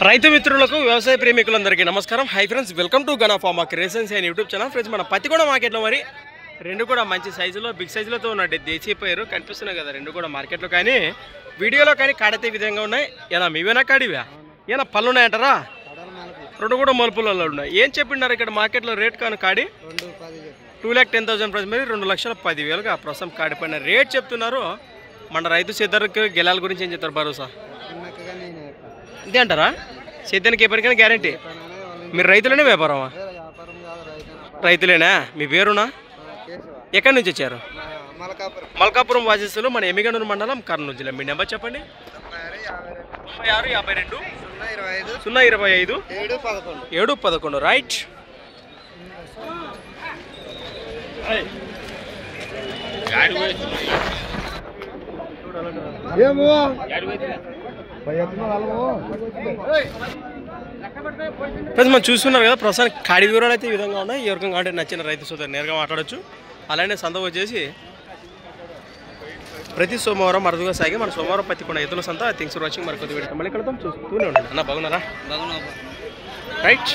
రైతు మిత్రులకు వ్యవసాయ ప్రేమికులందరికీ నమస్కారం. Hi friends, welcome to Gana pharma creations and YouTube channel. Friends, మన పత్తిగూడ మార్కెట్లో మరి రెండు కూడా మంచి సైజులో బిగ్ సైజులతో ఉన్నాయి. దేశీ పైరు కనిపిస్తున్నాయి కదా, రెండు కూడా మార్కెట్లో కానీ వీడియోలో కానీ కాడైతే విధంగా ఉన్నాయి. ఏనా మీవేనా కాడివా? ఏనా పళ్ళు ఉన్నాయంటారా? రెండు కూడా మలుపులలో ఉన్నాయి. ఏం చెప్పినారు ఇక్కడ మార్కెట్లో రేట్ కానీ కాడి? 2,10,000 ప్రైస్ మరి 2,10,000గా ప్రస్తుతం కాడి పైన రేట్ చెప్తున్నారు. మన రైతు సిద్ధరికి గెలాల గురించి ఏం చెప్తారు భరోసా? అంతే అంటారా? సేద్యానికి ఎప్పటికైనా గ్యారంటీ? మీరు రైతులేనే వ్యాపారమా? రైతులేనా? మీ పేరునా? ఎక్కడి నుంచి వచ్చారు? మల్కాపురం వాసిస్తులు, మన ఎమ్మిగనూరు మండలం, కర్నూలు జిల్లా. మీ నెంబర్ చెప్పండి. 96 52 025 711. రైట్. మనం చూస్తున్నారు కదా, ప్రస్తుతానికి కాడి వివరాలు అయితే ఈ విధంగా ఉన్నాయి. ఎవరికైనా అంటే నచ్చిన రైతు సోదరు నేరుగా మాట్లాడచ్చు. అలానే సంత వచ్చేసి ప్రతి సోమవారం అరుదుగా సాగి మన సోమవారం పత్తికొండ ఎద్దుల సంత. Thanks for watching. మరి కొద్ది వీడియో మళ్ళీ కలుద్దాం. చూస్తూనే ఉండండి అన్న. బాగున్నారా? రైట్.